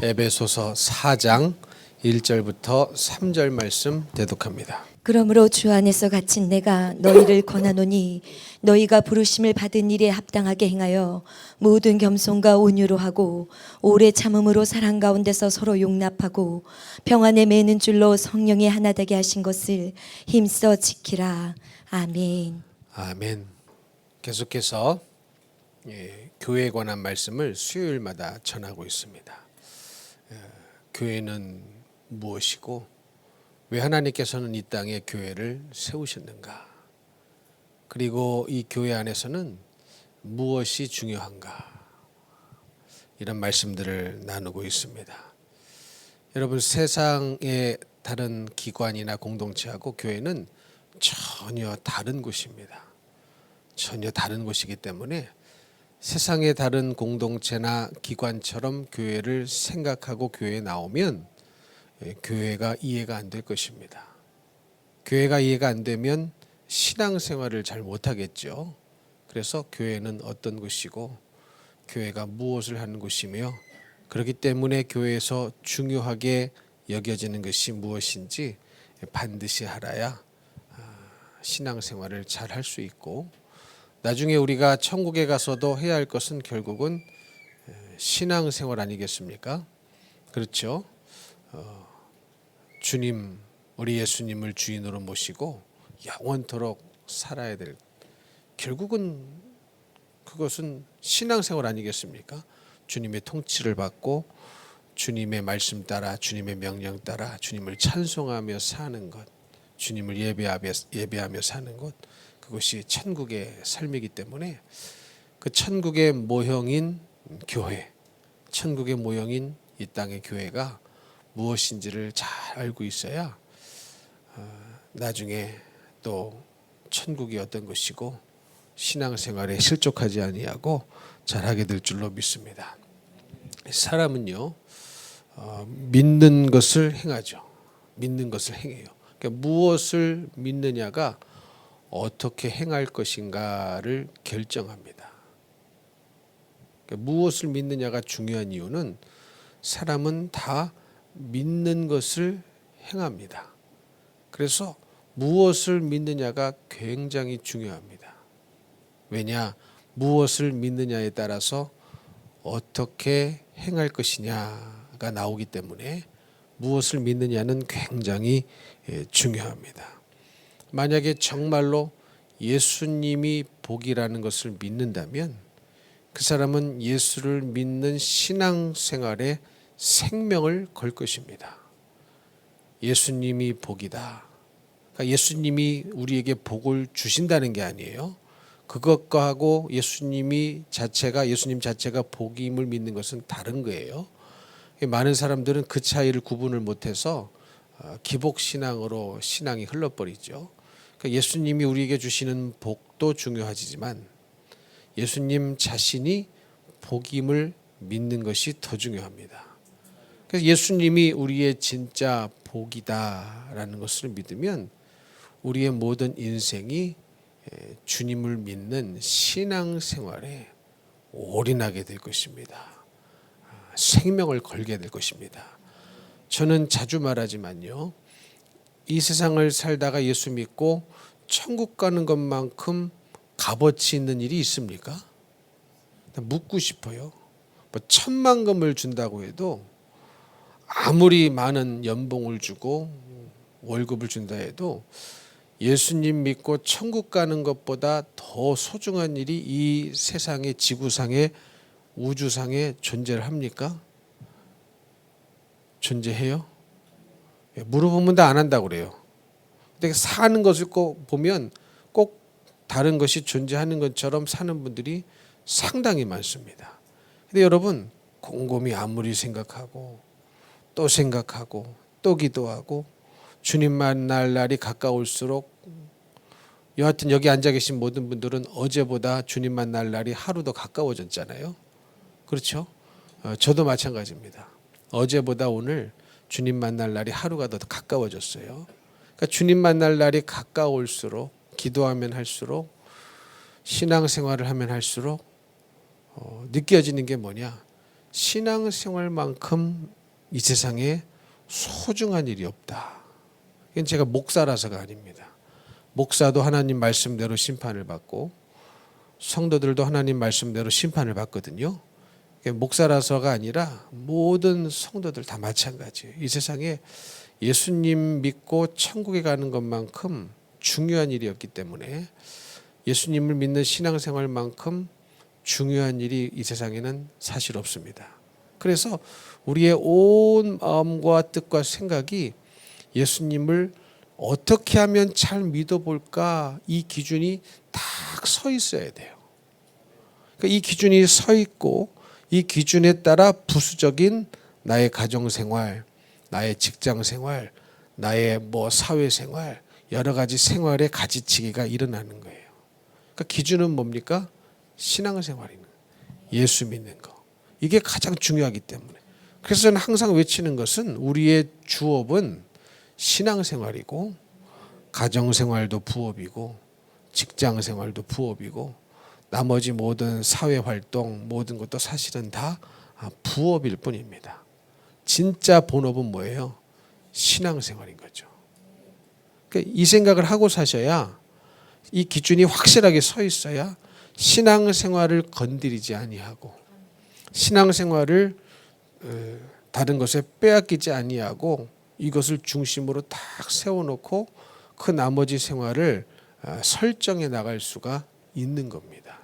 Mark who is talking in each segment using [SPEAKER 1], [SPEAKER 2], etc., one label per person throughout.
[SPEAKER 1] 에베소서 4장 1절부터 3절 말씀 대독합니다.
[SPEAKER 2] 그러므로 주 안에서 갇힌 내가 너희를 권하노니 너희가 부르심을 받은 일에 합당하게 행하여 모든 겸손과 온유로 하고 오래 참음으로 사랑 가운데서 서로 용납하고 평안에 매는 줄로 성령이 하나 되게 하신 것을 힘써 지키라. 아멘.
[SPEAKER 1] 아멘. 계속해서 교회에 관한 말씀을 수요일마다 전하고 있습니다. 교회는 무엇이고 왜 하나님께서는 이 땅에 교회를 세우셨는가? 그리고 이 교회 안에서는 무엇이 중요한가? 이런 말씀들을 나누고 있습니다. 여러분, 세상의 다른 기관이나 공동체하고 교회는 전혀 다른 곳입니다. 전혀 다른 곳이기 때문에 세상의 다른 공동체나 기관처럼 교회를 생각하고 교회에 나오면 교회가 이해가 안 될 것입니다. 교회가 이해가 안 되면 신앙생활을 잘 못하겠죠. 그래서 교회는 어떤 곳이고 교회가 무엇을 하는 곳이며 그렇기 때문에 교회에서 중요하게 여겨지는 것이 무엇인지 반드시 알아야 신앙생활을 잘 할 수 있고 나중에 우리가 천국에 가서도 해야 할 것은 결국은 신앙생활 아니겠습니까? 그렇죠. 주님, 우리 예수님을 주인으로 모시고 영원토록 살아야 될, 결국은 그것은 신앙생활 아니겠습니까? 주님의 통치를 받고 주님의 말씀 따라 주님의 명령 따라 주님을 찬송하며 사는 것, 주님을 예배하며 사는 것, 그것이 천국의 삶이기 때문에 그 천국의 모형인 교회, 천국의 모형인 이 땅의 교회가 무엇인지를 잘 알고 있어야 나중에 또 천국이 어떤 것이고 신앙생활에 실족하지 아니하고 잘하게 될 줄로 믿습니다. 사람은요 믿는 것을 행하죠. 믿는 것을 행해요. 그러니까 무엇을 믿느냐가 어떻게 행할 것인가를 결정합니다. 그러니까 무엇을 믿느냐가 중요한 이유는 사람은 다 믿는 것을 행합니다. 그래서 무엇을 믿느냐가 굉장히 중요합니다. 왜냐? 무엇을 믿느냐에 따라서 어떻게 행할 것이냐가 나오기 때문에 무엇을 믿느냐는 굉장히 중요합니다. 만약에 정말로 예수님이 복이라는 것을 믿는다면 그 사람은 예수를 믿는 신앙생활에 생명을 걸 것입니다. 예수님이 복이다. 그러니까 예수님이 우리에게 복을 주신다는 게 아니에요. 그것과 하고 예수님 자체가 복임을 믿는 것은 다른 거예요. 많은 사람들은 그 차이를 구분을 못해서 기복신앙으로 신앙이 흘러버리죠. 그러니까 예수님이 우리에게 주시는 복도 중요하지만 예수님 자신이 복임을 믿는 것이 더 중요합니다. 그래서 예수님이 우리의 진짜 복이다라는 것을 믿으면 우리의 모든 인생이 주님을 믿는 신앙생활에 올인하게 될 것입니다. 생명을 걸게 될 것입니다. 저는 자주 말하지만요. 이 세상을 살다가 예수 믿고 천국 가는 것만큼 값어치 있는 일이 있습니까? 묻고 싶어요. 뭐 1,000,000금을 준다고 해도 아무리 많은 연봉을 주고 월급을 준다 해도 예수님 믿고 천국 가는 것보다 더 소중한 일이 이 세상의 지구상에 우주상에 존재를 합니까? 존재해요? 물어보면 다 안 한다고 그래요. 근데 사는 것을 꼭 보면 꼭 다른 것이 존재하는 것처럼 사는 분들이 상당히 많습니다. 근데 여러분, 곰곰이 아무리 생각하고 또 생각하고 또 기도하고 주님 만날 날이 가까울수록 여하튼 여기 앉아 계신 모든 분들은 어제보다 주님 만날 날이 하루 더 가까워졌잖아요. 그렇죠? 저도 마찬가지입니다. 어제보다 오늘 주님 만날 날이 하루가 더 가까워졌어요. 그러니까 주님 만날 날이 가까울수록 기도하면 할수록 신앙생활을 하면 할수록 느껴지는 게 뭐냐? 신앙생활만큼 이 세상에 소중한 일이 없다. 이건 제가 목사라서가 아닙니다. 목사도 하나님 말씀대로 심판을 받고 성도들도 하나님 말씀대로 심판을 받거든요. 목사라서가 아니라 모든 성도들 다 마찬가지예요. 이 세상에 예수님 믿고 천국에 가는 것만큼 중요한 일이 없기 때문에 예수님을 믿는 신앙생활만큼 중요한 일이 이 세상에는 사실 없습니다. 그래서 우리의 온 마음과 뜻과 생각이 예수님을 어떻게 하면 잘 믿어볼까, 이 기준이 딱 서 있어야 돼요. 그러니까 이 기준이 서 있고 이 기준에 따라 부수적인 나의 가정생활, 나의 직장생활, 나의 사회생활, 여러 가지 생활의 가지치기가 일어나는 거예요. 그러니까 기준은 뭡니까? 신앙생활인 거예요. 예수 믿는 거. 이게 가장 중요하기 때문에. 그래서 저는 항상 외치는 것은 우리의 주업은 신앙생활이고 가정생활도 부업이고 직장생활도 부업이고 나머지 모든 사회활동 모든 것도 사실은 다 부업일 뿐입니다. 진짜 본업은 뭐예요? 신앙생활인 거죠. 그러니까 이 생각을 하고 사셔야 이 기준이 확실하게 서 있어야 신앙생활을 건드리지 아니하고 신앙생활을 다른 것에 빼앗기지 아니하고 이것을 중심으로 딱 세워놓고 그 나머지 생활을 설정해 나갈 수가 있는 겁니다.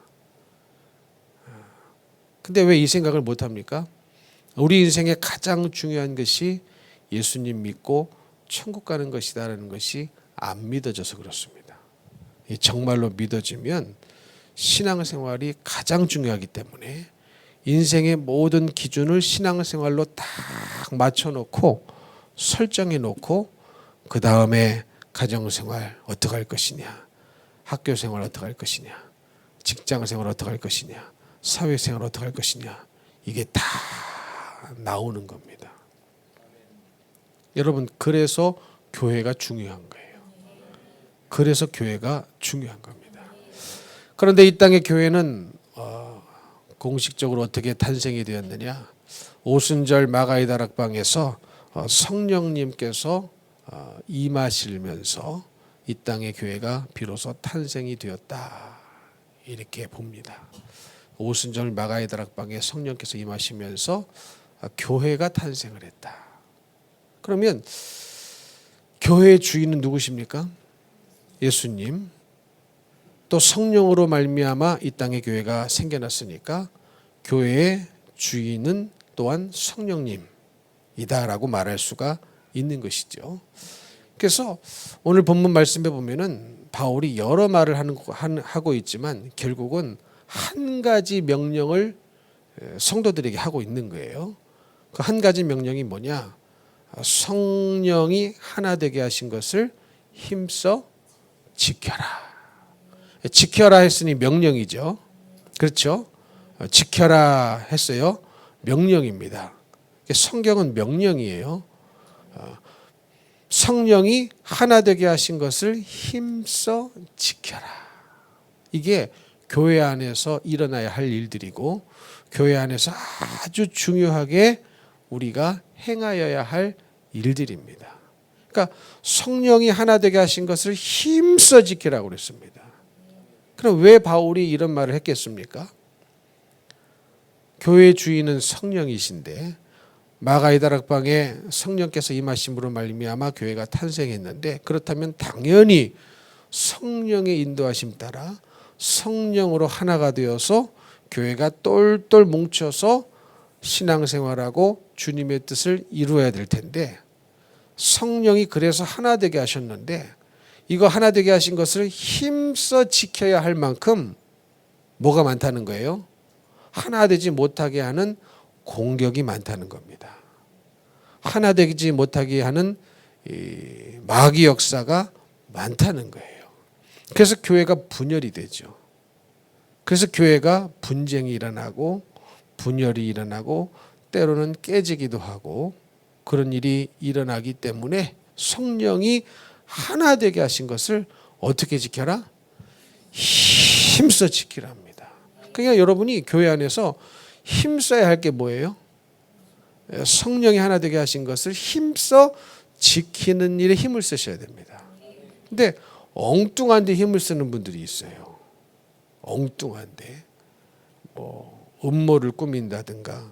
[SPEAKER 1] 근데 왜 이 생각을 못합니까? 우리 인생의 가장 중요한 것이 예수님 믿고 천국 가는 것이다라는 것이 안 믿어져서 그렇습니다. 정말로 믿어지면 신앙생활이 가장 중요하기 때문에 인생의 모든 기준을 신앙생활로 딱 맞춰놓고 설정해놓고 그 다음에 가정생활 어떻게 할 것이냐, 학교생활 어떻게 할 것이냐, 직장생활 어떻게 할 것이냐, 사회생활 어떻게 할 것이냐, 이게 다 나오는 겁니다. 여러분, 그래서 교회가 중요한 거예요. 그래서 교회가 중요한 겁니다. 그런데 이 땅의 교회는 공식적으로 어떻게 탄생이 되었느냐? 오순절 마가의 다락방에서 성령님께서 임하시면서 이 땅의 교회가 비로소 탄생이 되었다, 이렇게 봅니다. 오순절 마가의 다락방에 성령께서 임하시면서 교회가 탄생을 했다. 그러면 교회의 주인은 누구십니까? 예수님. 또 성령으로 말미암아 이 땅에 교회가 생겨났으니까 교회의 주인은 또한 성령님이다라고 말할 수가 있는 것이죠. 그래서 오늘 본문 말씀에 보면은 바울이 여러 말을 하고 있지만 결국은 한 가지 명령을 성도들에게 하고 있는 거예요. 그 한 가지 명령이 뭐냐? 성령이 하나 되게 하신 것을 힘써 지켜라. 지켜라 했으니 명령이죠. 그렇죠? 지켜라 했어요. 명령입니다. 성경은 명령이에요. 성령이 하나 되게 하신 것을 힘써 지켜라. 이게 교회 안에서 일어나야 할 일들이고 교회 안에서 아주 중요하게 우리가 행하여야 할 일들입니다. 그러니까 성령이 하나 되게 하신 것을 힘써 지키라고 그랬습니다. 그럼 왜 바울이 이런 말을 했겠습니까? 교회 주인은 성령이신데 마가의 다락방에 성령께서 임하심으로 말미암아 교회가 탄생했는데, 그렇다면 당연히 성령의 인도하심 따라 성령으로 하나가 되어서 교회가 똘똘 뭉쳐서 신앙생활하고 주님의 뜻을 이루어야 될 텐데, 성령이 그래서 하나 되게 하셨는데 이거 하나 되게 하신 것을 힘써 지켜야 할 만큼 뭐가 많다는 거예요? 하나 되지 못하게 하는 공격이 많다는 겁니다. 하나 되지 못하게 하는 마귀 역사가 많다는 거예요. 그래서 교회가 분열이 되죠. 그래서 교회가 분쟁이 일어나고 분열이 일어나고 때로는 깨지기도 하고 그런 일이 일어나기 때문에 성령이 하나 되게 하신 것을 어떻게 지켜라? 힘써 지키라 합니다. 그러니까 여러분이 교회 안에서 힘써야 할 게 뭐예요? 성령이 하나 되게 하신 것을 힘써 지키는 일에 힘을 쓰셔야 됩니다. 근데 엉뚱한 데 힘을 쓰는 분들이 있어요. 엉뚱한데 음모를 꾸민다든가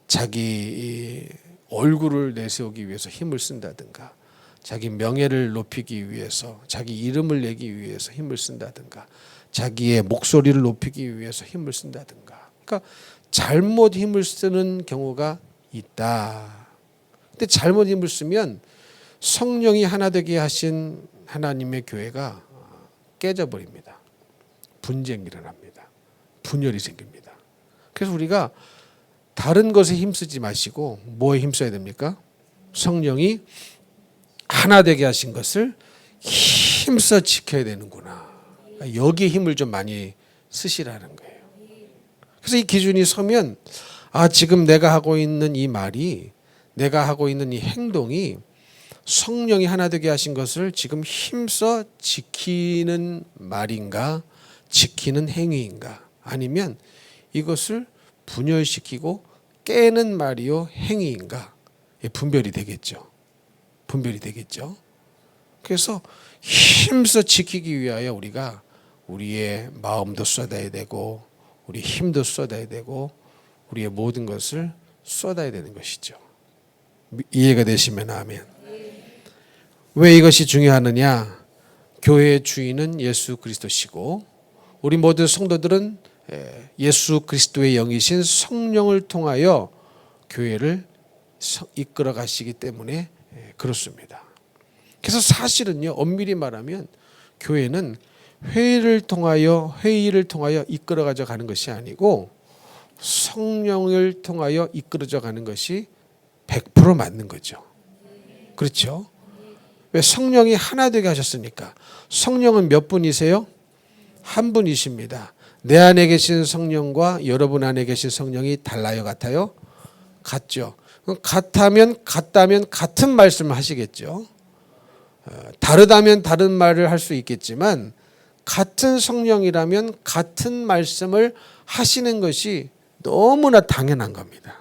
[SPEAKER 1] 자기 얼굴을 내세우기 위해서 힘을 쓴다든가 자기 명예를 높이기 위해서 자기 이름을 내기 위해서 힘을 쓴다든가 자기의 목소리를 높이기 위해서 힘을 쓴다든가 그러니까 잘못 힘을 쓰는 경우가 있다. 근데 잘못 힘을 쓰면 성령이 하나 되게 하신 하나님의 교회가 깨져버립니다. 분쟁이 일어납니다. 분열이 생깁니다. 그래서 우리가 다른 것에 힘쓰지 마시고 뭐에 힘써야 됩니까? 성령이 하나 되게 하신 것을 힘써 지켜야 되는구나. 여기에 힘을 좀 많이 쓰시라는 거예요. 그래서 이 기준이 서면 지금 내가 하고 있는 이 말이 내가 하고 있는 이 행동이 성령이 하나 되게 하신 것을 지금 힘써 지키는 말인가 지키는 행위인가 아니면 이것을 분열시키고 깨는 말이요 행위인가 분별이 되겠죠. 분별이 되겠죠. 그래서 힘써 지키기 위하여 우리가 우리의 마음도 쏟아야 되고 우리 힘도 쏟아야 되고 우리의 모든 것을 쏟아야 되는 것이죠. 이해가 되시면 아멘. 왜 이것이 중요하느냐? 교회의 주인은 예수 그리스도시고 우리 모든 성도들은 예수 그리스도의 영이신 성령을 통하여 교회를 이끌어 가시기 때문에 그렇습니다. 그래서 사실은요, 엄밀히 말하면 교회는 회의를 통하여 이끌어 가져가는 것이 아니고 성령을 통하여 이끌어져 가는 것이 100% 맞는 거죠. 그렇죠? 왜 성령이 하나 되게 하셨으니까. 성령은 몇 분이세요? 한 분이십니다. 내 안에 계신 성령과 여러분 안에 계신 성령이 달라요, 같아요? 같죠. 같다면 같은 말씀을 하시겠죠. 다르다면 다른 말을 할 수 있겠지만 같은 성령이라면 같은 말씀을 하시는 것이 너무나 당연한 겁니다.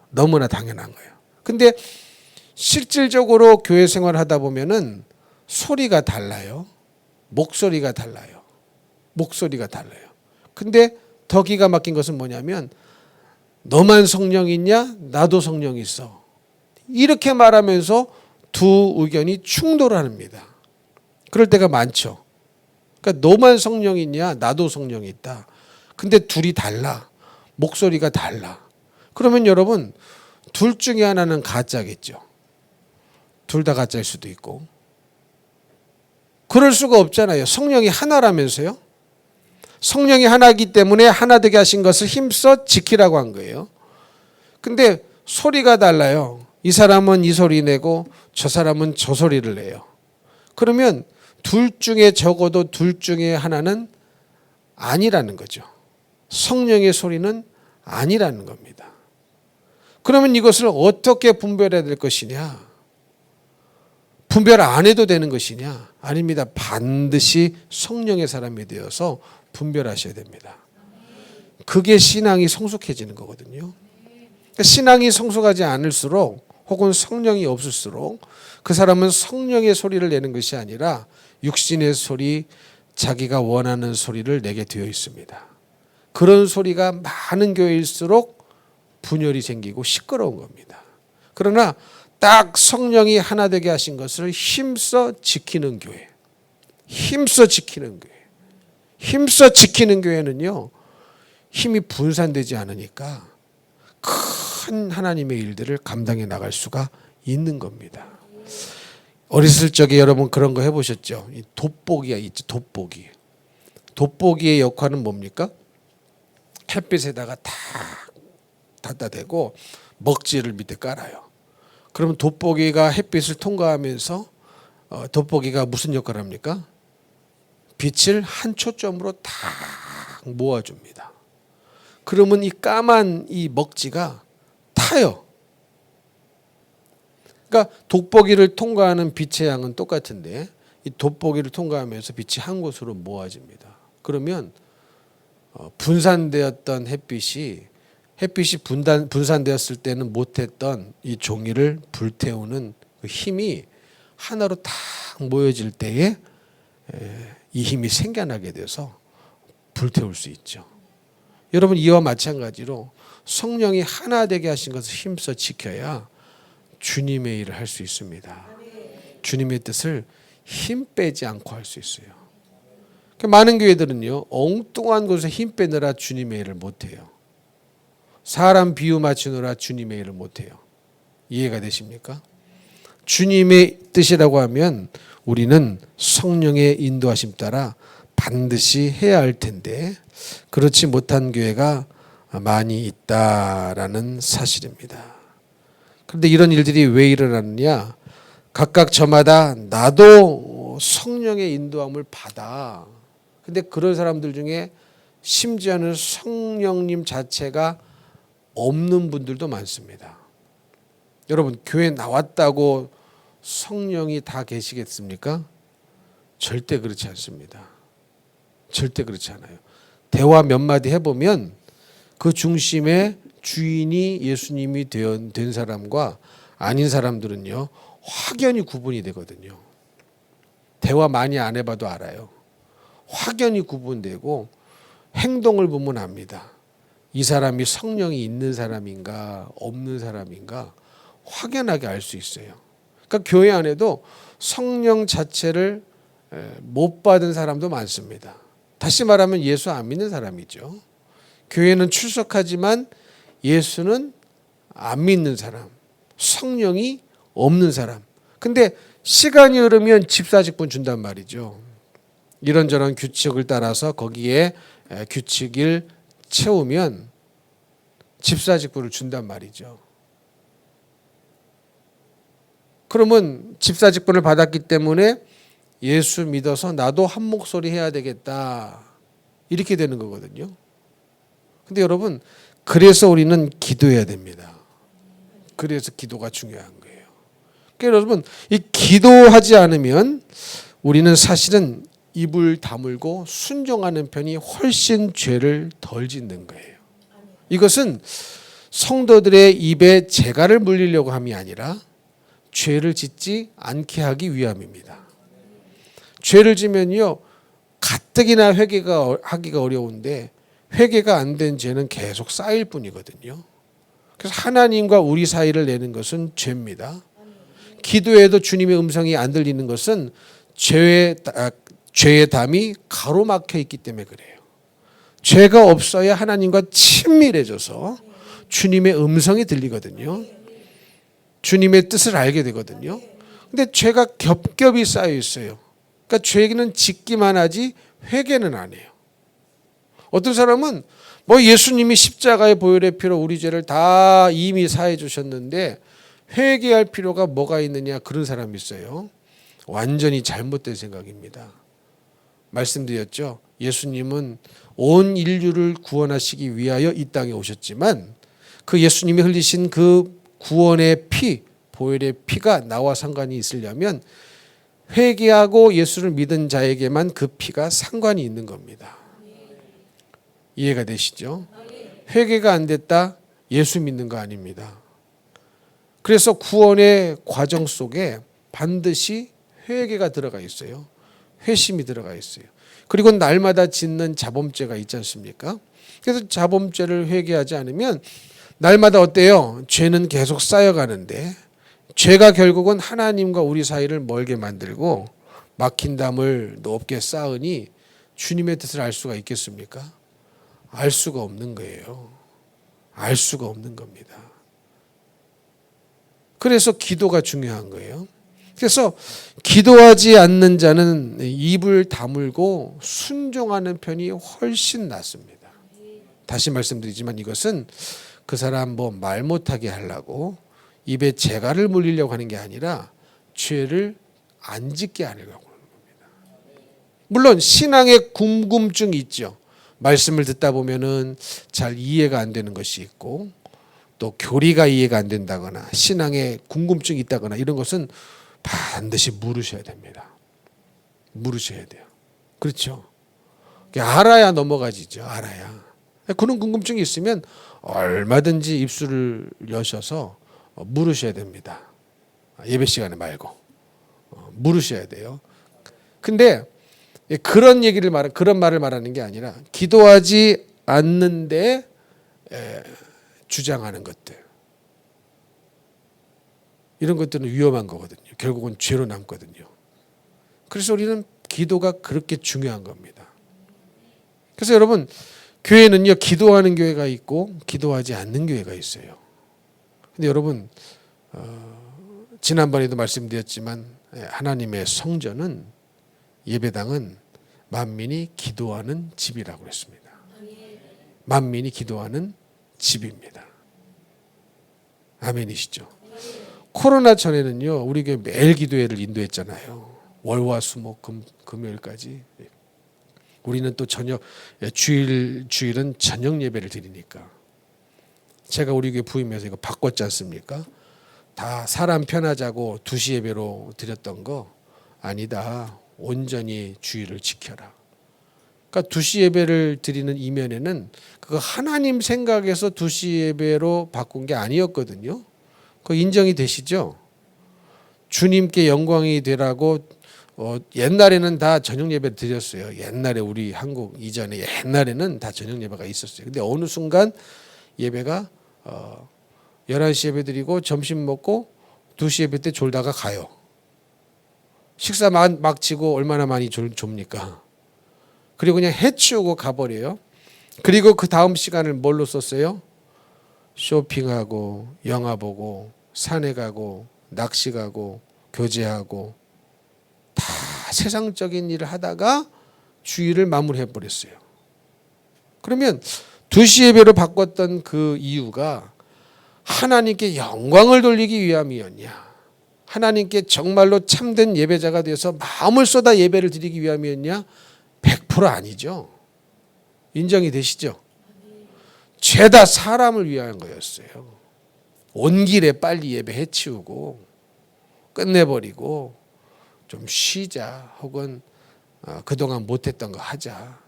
[SPEAKER 1] 너무나 당연한 거예요. 근데 실질적으로 교회 생활을 하다 보면은 소리가 달라요. 목소리가 달라요. 목소리가 달라요. 근데 더 기가 막힌 것은 뭐냐면 너만 성령 있냐? 나도 성령 있어. 이렇게 말하면서 두 의견이 충돌합니다. 그럴 때가 많죠. 그러니까 너만 성령 있냐? 나도 성령이 있다. 근데 둘이 달라. 목소리가 달라. 그러면 여러분 둘 중에 하나는 가짜겠죠. 둘 다 가짜일 수도 있고. 그럴 수가 없잖아요. 성령이 하나라면서요. 성령이 하나이기 때문에 하나 되게 하신 것을 힘써 지키라고 한 거예요. 근데 소리가 달라요. 이 사람은 이 소리 내고 저 사람은 저 소리를 내요. 그러면 둘 중에 적어도 둘 중에 하나는 아니라는 거죠. 성령의 소리는 아니라는 겁니다. 그러면 이것을 어떻게 분별해야 될 것이냐? 분별 안 해도 되는 것이냐? 아닙니다. 반드시 성령의 사람이 되어서 분별하셔야 됩니다. 그게 신앙이 성숙해지는 거거든요. 신앙이 성숙하지 않을수록 혹은 성령이 없을수록 그 사람은 성령의 소리를 내는 것이 아니라 육신의 소리, 자기가 원하는 소리를 내게 되어 있습니다. 그런 소리가 많은 교회일수록 분열이 생기고 시끄러운 겁니다. 그러나 딱 성령이 하나 되게 하신 것을 힘써 지키는 교회, 힘써 지키는 교회, 힘써 지키는 교회는요, 힘이 분산되지 않으니까 큰 하나님의 일들을 감당해 나갈 수가 있는 겁니다. 어렸을 적에 여러분 그런 거 해보셨죠? 이 돋보기가 있죠. 돋보기. 돋보기의 역할은 뭡니까? 햇빛에다가 다 갖다 대고 먹지를 밑에 깔아요. 그러면 돋보기가 햇빛을 통과하면서 돋보기가 무슨 역할을 합니까? 빛을 한 초점으로 다 모아줍니다. 그러면 이 까만 이 먹지가 타요. 그러니까 돋보기를 통과하는 빛의 양은 똑같은데 이 돋보기를 통과하면서 빛이 한 곳으로 모아집니다. 그러면 분산되었던 햇빛이 햇빛이 분산되었을 때는 못했던 이 종이를 불태우는 그 힘이 하나로 딱 모여질 때에 이 힘이 생겨나게 돼서 불태울 수 있죠. 여러분, 이와 마찬가지로 성령이 하나 되게 하신 것을 힘써 지켜야 주님의 일을 할 수 있습니다. 주님의 뜻을 힘 빼지 않고 할 수 있어요. 많은 교회들은요, 엉뚱한 곳에 힘 빼느라 주님의 일을 못해요. 사람 비유 맞추느라 주님의 일을 못해요. 이해가 되십니까? 주님의 뜻이라고 하면 우리는 성령의 인도하심 따라 반드시 해야 할 텐데 그렇지 못한 교회가 많이 있다라는 사실입니다. 그런데 이런 일들이 왜 일어나느냐? 각각 저마다 나도 성령의 인도함을 받아. 근데 그런 사람들 중에 심지어는 성령님 자체가 없는 분들도 많습니다. 여러분, 교회 나왔다고 성령이 다 계시겠습니까? 절대 그렇지 않습니다. 절대 그렇지 않아요. 대화 몇 마디 해보면 그 중심에 주인이 예수님이 된 사람과 아닌 사람들은요, 확연히 구분이 되거든요. 대화 많이 안 해봐도 알아요. 확연히 구분되고 행동을 보면 압니다. 이 사람이 성령이 있는 사람인가 없는 사람인가 확연하게 알 수 있어요. 그러니까 교회 안에도 성령 자체를 못 받은 사람도 많습니다. 다시 말하면 예수 안 믿는 사람이죠. 교회는 출석하지만 예수는 안 믿는 사람, 성령이 없는 사람. 근데 시간이 흐르면 집사직분 준단 말이죠. 이런저런 규칙을 따라서 거기에 규칙을 채우면 집사직분을 준단 말이죠. 그러면 집사직분을 받았기 때문에 예수 믿어서 나도 한 목소리 해야 되겠다. 이렇게 되는 거거든요. 근데 여러분, 그래서 우리는 기도해야 됩니다. 그래서 기도가 중요한 거예요. 그러니까 여러분, 이 기도하지 않으면 우리는 사실은 입을 다물고 순종하는 편이 훨씬 죄를 덜 짓는 거예요. 이것은 성도들의 입에 재갈을 물리려고 함이 아니라 죄를 짓지 않게 하기 위함입니다. 죄를 지면요, 가뜩이나 회개가 하기가 어려운데 회개가 안 된 죄는 계속 쌓일 뿐이거든요. 그래서 하나님과 우리 사이를 내는 것은 죄입니다. 기도해도 주님의 음성이 안 들리는 것은 죄의 담이 가로막혀 있기 때문에 그래요. 죄가 없어야 하나님과 친밀해져서 주님의 음성이 들리거든요. 주님의 뜻을 알게 되거든요. 근데 죄가 겹겹이 쌓여 있어요. 그러니까 죄는 짓기만 하지 회개는 안 해요. 어떤 사람은 뭐 예수님이 십자가의 보혈의 피로 우리 죄를 다 이미 사해 주셨는데 회개할 필요가 뭐가 있느냐, 그런 사람이 있어요. 완전히 잘못된 생각입니다. 말씀드렸죠. 예수님은 온 인류를 구원하시기 위하여 이 땅에 오셨지만 그 예수님이 흘리신 그 구원의 피, 보혈의 피가 나와 상관이 있으려면 회개하고 예수를 믿은 자에게만 그 피가 상관이 있는 겁니다. 이해가 되시죠? 회개가 안 됐다, 예수 믿는 거 아닙니다. 그래서 구원의 과정 속에 반드시 회개가 들어가 있어요. 회심이 들어가 있어요. 그리고 날마다 짓는 자범죄가 있지 않습니까? 그래서 자범죄를 회개하지 않으면 날마다 어때요? 죄는 계속 쌓여가는데 죄가 결국은 하나님과 우리 사이를 멀게 만들고 막힌 담을 높게 쌓으니 주님의 뜻을 알 수가 있겠습니까? 알 수가 없는 거예요. 알 수가 없는 겁니다. 그래서 기도가 중요한 거예요. 그래서 기도하지 않는 자는 입을 다물고 순종하는 편이 훨씬 낫습니다. 다시 말씀드리지만 이것은 그 사람 뭐 말 못하게 하려고 입에 재갈을 물리려고 하는 게 아니라 죄를 안 짓게 하려고 하는 겁니다. 물론 신앙의 궁금증이 있죠. 말씀을 듣다 보면은 잘 이해가 안 되는 것이 있고 또 교리가 이해가 안 된다거나 신앙에 궁금증이 있다거나 이런 것은 반드시 물으셔야 됩니다. 물으셔야 돼요. 그렇죠? 알아야 넘어가지죠. 알아야. 그런 궁금증이 있으면 얼마든지 입술을 여셔서 물으셔야 됩니다. 예배 시간에 말고 물으셔야 돼요. 근데 그런 말을 말하는 게 아니라 기도하지 않는데 주장하는 것들, 이런 것들은 위험한 거거든요. 결국은 죄로 남거든요. 그래서 우리는 기도가 그렇게 중요한 겁니다. 그래서 여러분, 교회는요, 기도하는 교회가 있고 기도하지 않는 교회가 있어요. 근데 여러분, 지난번에도 말씀드렸지만 하나님의 성전은, 예배당은 만민이 기도하는 집이라고 그랬습니다. 만민이 기도하는 집입니다. 아멘이시죠? 코로나 전에는요, 우리 교회 매일 기도회를 인도했잖아요. 월화수목 금요일까지. 우리는 또 주일은 저녁 예배를 드리니까. 제가 우리 교회 부임해서 이거 바꿨지 않습니까? 다 사람 편하자고 2시 예배로 드렸던 거 아니다. 온전히 주일을 지켜라. 그러니까 2시 예배를 드리는 이면에는 그거 하나님 생각에서 2시 예배로 바꾼 게 아니었거든요. 그거 인정이 되시죠? 주님께 영광이 되라고 옛날에는 다 저녁 예배 드렸어요. 옛날에 우리 한국 이전에 옛날에는 다 저녁 예배가 있었어요. 근데 어느 순간 예배가 11시 예배 드리고 점심 먹고 2시 예배 때 졸다가 가요. 식사 막 치고 얼마나 많이 졸립니까? 그리고 그냥 해치우고 가버려요. 그리고 그 다음 시간을 뭘로 썼어요? 쇼핑하고 영화 보고 산에 가고 낚시 가고 교제하고 다 세상적인 일을 하다가 주일을 마무리해 버렸어요. 그러면 2시 예배로 바꿨던 그 이유가 하나님께 영광을 돌리기 위함이었냐, 하나님께 정말로 참된 예배자가 되어서 마음을 쏟아 예배를 드리기 위함이었냐? 100% 아니죠. 인정이 되시죠? 죄다 사람을 위한 거였어요. 온 길에 빨리 예배 해치우고 끝내버리고 좀 쉬자, 혹은 그동안 못했던 거 하자,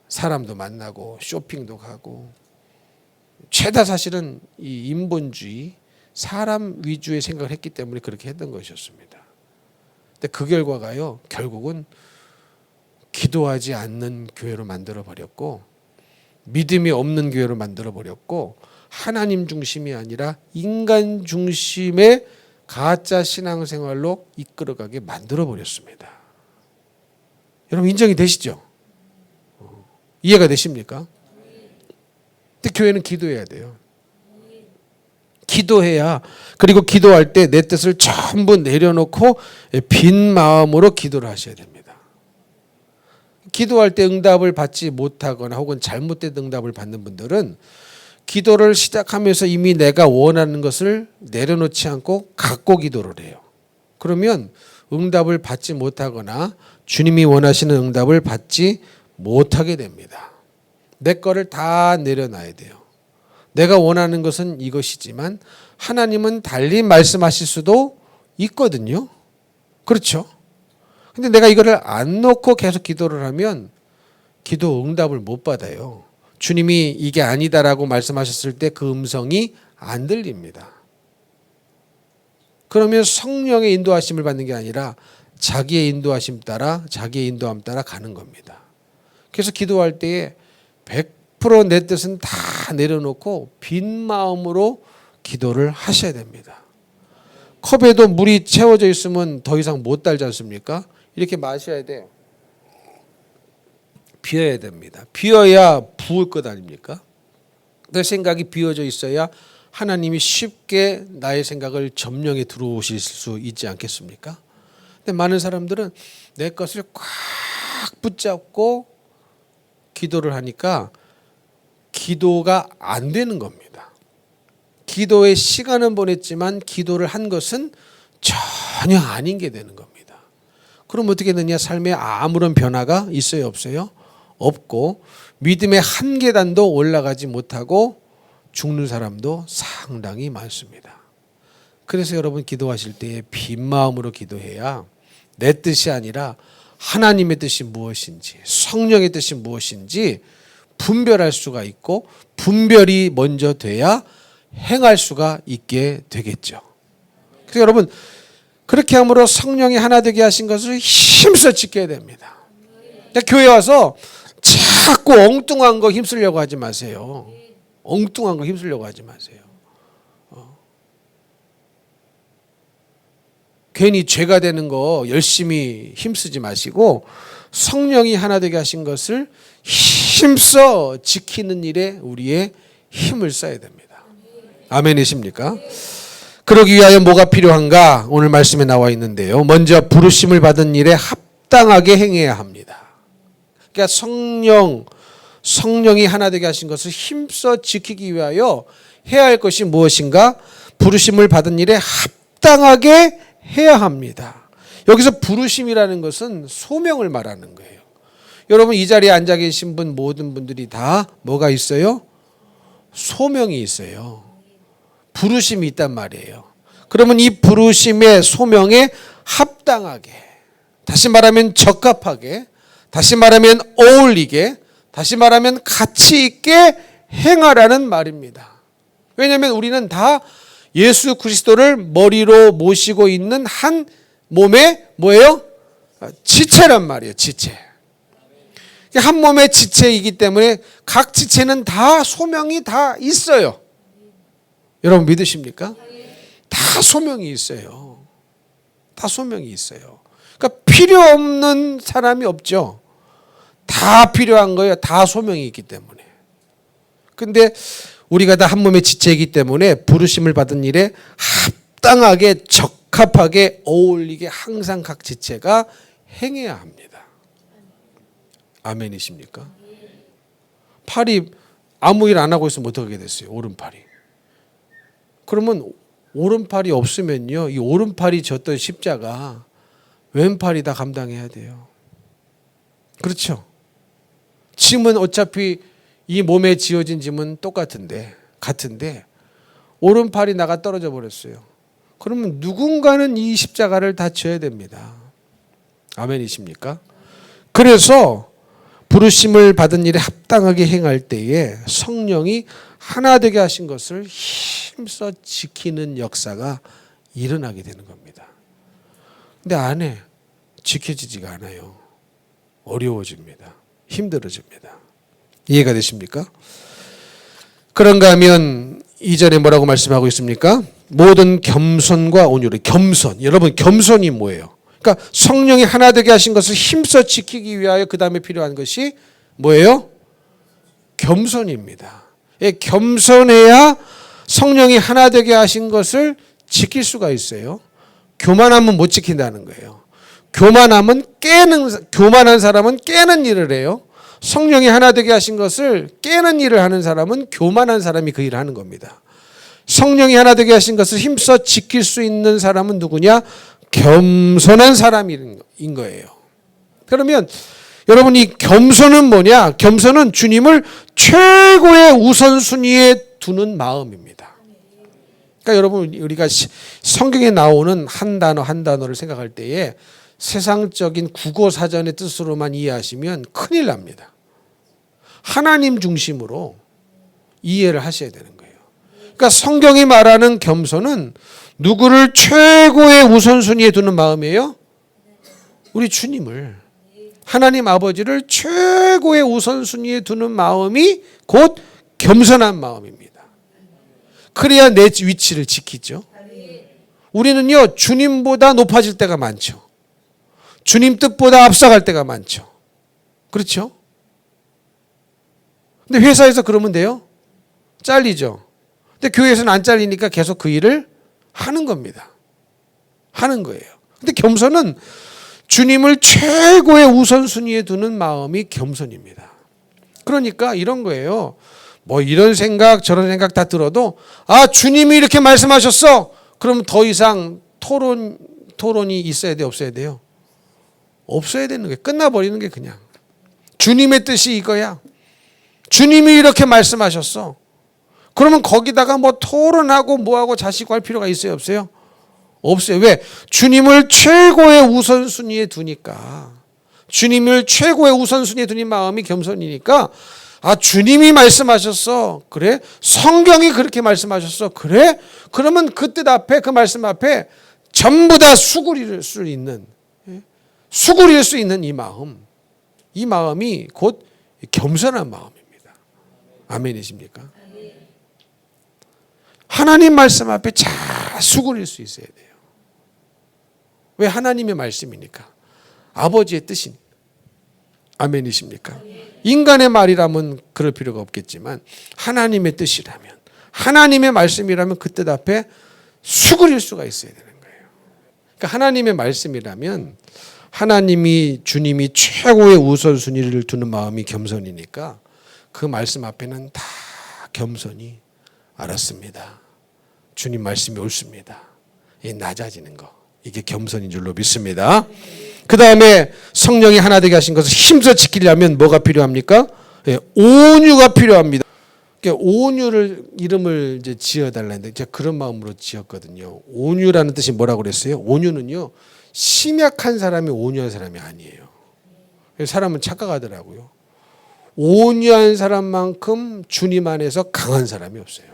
[SPEAKER 1] 사람도 만나고 쇼핑도 가고, 죄다 사실은 이 인본주의, 사람 위주의 생각을 했기 때문에 그렇게 했던 것이었습니다. 근데 그 결과가요, 결국은 기도하지 않는 교회로 만들어 버렸고, 믿음이 없는 교회로 만들어 버렸고, 하나님 중심이 아니라 인간 중심의 가짜 신앙생활로 이끌어가게 만들어 버렸습니다. 여러분 인정이 되시죠? 이해가 되십니까? 근데 교회는 기도해야 돼요. 기도해야, 그리고 기도할 때 내 뜻을 전부 내려놓고 빈 마음으로 기도를 하셔야 됩니다. 기도할 때 응답을 받지 못하거나 혹은 잘못된 응답을 받는 분들은 기도를 시작하면서 이미 내가 원하는 것을 내려놓지 않고 갖고 기도를 해요. 그러면 응답을 받지 못하거나 주님이 원하시는 응답을 받지 못하게 됩니다. 내 거를 다 내려놔야 돼요. 내가 원하는 것은 이것이지만 하나님은 달리 말씀하실 수도 있거든요. 그렇죠? 근데 내가 이거를 안 놓고 계속 기도를 하면 기도 응답을 못 받아요. 주님이 이게 아니다라고 말씀하셨을 때 그 음성이 안 들립니다. 그러면 성령의 인도하심을 받는 게 아니라 자기의 인도하심 따라, 자기의 인도함 따라 가는 겁니다. 그래서 기도할 때에 100% 내 뜻은 다 내려놓고 빈 마음으로 기도를 하셔야 됩니다. 컵에도 물이 채워져 있으면 더 이상 못 달지 않습니까? 이렇게 마셔야 돼요. 비어야 됩니다. 비어야 부을 것 아닙니까? 내 생각이 비어져 있어야 하나님이 쉽게 나의 생각을 점령해 들어오실 수 있지 않겠습니까? 근데 많은 사람들은 내 것을 꽉 붙잡고 기도를 하니까 기도가 안 되는 겁니다. 기도의 시간은 보냈지만 기도를 한 것은 전혀 아닌 게 되는 겁니다. 그럼 어떻게 되느냐? 삶에 아무런 변화가 있어요, 없어요? 없고 믿음의 한 계단도 올라가지 못하고 죽는 사람도 상당히 많습니다. 그래서 여러분 기도하실 때 빈 마음으로 기도해야 내 뜻이 아니라 하나님의 뜻이 무엇인지, 성령의 뜻이 무엇인지 분별할 수가 있고 분별이 먼저 돼야 행할 수가 있게 되겠죠. 그래서 여러분 그렇게 함으로 성령이 하나 되게 하신 것을 힘써 지켜야 됩니다. 그러니까 교회 와서 자꾸 엉뚱한 거 힘쓰려고 하지 마세요. 엉뚱한 거 힘쓰려고 하지 마세요. 괜히 죄가 되는 거 열심히 힘쓰지 마시고 성령이 하나 되게 하신 것을 힘써 지키는 일에 우리의 힘을 써야 됩니다. 아멘이십니까? 그러기 위하여 뭐가 필요한가? 오늘 말씀에 나와 있는데요. 먼저 부르심을 받은 일에 합당하게 행해야 합니다. 그러니까 성령이 하나 되게 하신 것을 힘써 지키기 위하여 해야 할 것이 무엇인가? 부르심을 받은 일에 합당하게 해야 합니다. 여기서 부르심이라는 것은 소명을 말하는 거예요. 여러분 이 자리에 앉아 계신 분 모든 분들이 다 뭐가 있어요? 소명이 있어요. 부르심이 있단 말이에요. 그러면 이 부르심의 소명에 합당하게, 다시 말하면 적합하게, 다시 말하면 어울리게, 다시 말하면 가치 있게 행하라는 말입니다. 왜냐하면 우리는 다 예수 그리스도를 머리로 모시고 있는 한 몸의 뭐예요? 지체란 말이에요. 지체. 한 몸의 지체이기 때문에 각 지체는 다 소명이 다 있어요. 여러분 믿으십니까? 다 소명이 있어요. 다 소명이 있어요. 그러니까 필요 없는 사람이 없죠. 다 필요한 거예요. 다 소명이 있기 때문에. 근데 우리가 다 한 몸의 지체이기 때문에 부르심을 받은 일에 합당하게 적합하게 어울리게 항상 각 지체가 행해야 합니다. 아멘이십니까? 팔이 아무 일 안 하고 있으면 어떻게 됐어요? 오른팔이. 그러면 오른팔이 없으면요, 이 오른팔이 졌던 십자가 왼팔이 다 감당해야 돼요. 그렇죠? 짐은 어차피 이 몸에 지어진 짐은 같은데 오른팔이 나가 떨어져 버렸어요. 그러면 누군가는 이 십자가를 다 져야 됩니다. 아멘이십니까? 그래서 부르심을 받은 일에 합당하게 행할 때에 성령이 하나 되게 하신 것을 힘써 지키는 역사가 일어나게 되는 겁니다. 근데 안 해. 지켜지지가 않아요. 어려워집니다. 힘들어집니다. 이해가 되십니까? 그런가 하면 이전에 뭐라고 말씀하고 있습니까? 모든 겸손과 온유를. 겸손. 여러분 겸손이 뭐예요? 그러니까 성령이 하나 되게 하신 것을 힘써 지키기 위하여 그 다음에 필요한 것이 뭐예요? 겸손입니다. 예, 겸손해야 성령이 하나 되게 하신 것을 지킬 수가 있어요. 교만하면 못 지킨다는 거예요. 교만한 사람은 깨는 일을 해요. 성령이 하나 되게 하신 것을 깨는 일을 하는 사람은 교만한 사람이 그 일을 하는 겁니다. 성령이 하나 되게 하신 것을 힘써 지킬 수 있는 사람은 누구냐? 겸손한 사람인 거예요. 그러면 여러분 이 겸손은 뭐냐? 겸손은 주님을 최고의 우선순위에 두는 마음입니다. 그러니까 여러분 우리가 성경에 나오는 한 단어를 생각할 때에 세상적인 국어 사전의 뜻으로만 이해하시면 큰일 납니다. 하나님 중심으로 이해를 하셔야 되는 거예요. 그러니까 성경이 말하는 겸손은 누구를 최고의 우선순위에 두는 마음이에요? 우리 주님을, 하나님 아버지를 최고의 우선순위에 두는 마음이 곧 겸손한 마음입니다. 그래야 내 위치를 지키죠. 우리는요 주님보다 높아질 때가 많죠. 주님 뜻보다 앞서갈 때가 많죠. 그렇죠? 근데 회사에서 그러면 돼요? 잘리죠. 근데 교회에서는 안 잘리니까 계속 그 일을 하는 겁니다. 하는 거예요. 근데 겸손은 주님을 최고의 우선순위에 두는 마음이 겸손입니다. 그러니까 이런 거예요. 뭐 이런 생각 저런 생각 다 들어도 주님이 이렇게 말씀하셨어. 그럼 더 이상 토론이 있어야 돼 없어야 돼요? 없어야 되는 게 끝나버리는 게 그냥 주님의 뜻이 이거야. 주님이 이렇게 말씀하셨어. 그러면 거기다가 뭐 토론하고 뭐하고 자시고 할 필요가 있어요 없어요? 없어요. 왜? 주님을 최고의 우선순위에 두니까. 주님을 최고의 우선순위에 두는 마음이 겸손이니까 아, 주님이 말씀하셨어. 그래? 성경이 그렇게 말씀하셨어. 그래? 그러면 그 뜻 앞에, 그 말씀 앞에 전부 다 수구릴 수 있는 이 마음이 곧 겸손한 마음입니다. 아멘이십니까? 하나님 말씀 앞에 잘 수구릴 수 있어야 돼요. 왜? 하나님의 말씀이니까. 아버지의 뜻이니까. 아멘이십니까? 인간의 말이라면 그럴 필요가 없겠지만 하나님의 뜻이라면, 하나님의 말씀이라면 그 뜻 앞에 수그릴 수가 있어야 되는 거예요. 그러니까 하나님의 말씀이라면 주님이 최고의 우선순위를 두는 마음이 겸손이니까 그 말씀 앞에는 다 겸손히 알았습니다. 주님 말씀이 옳습니다. 낮아지는 거. 이게 겸손인 줄로 믿습니다. 그 다음에 성령이 하나 되게 하신 것을 힘써 지키려면 뭐가 필요합니까? 온유가 필요합니다. 그러니까 온유를 이름을 이제 지어달라는데 제가 그런 마음으로 지었거든요. 온유라는 뜻이 뭐라고 그랬어요? 온유는요, 심약한 사람이 온유한 사람이 아니에요. 사람은 착각하더라고요. 온유한 사람만큼 주님 안에서 강한 사람이 없어요.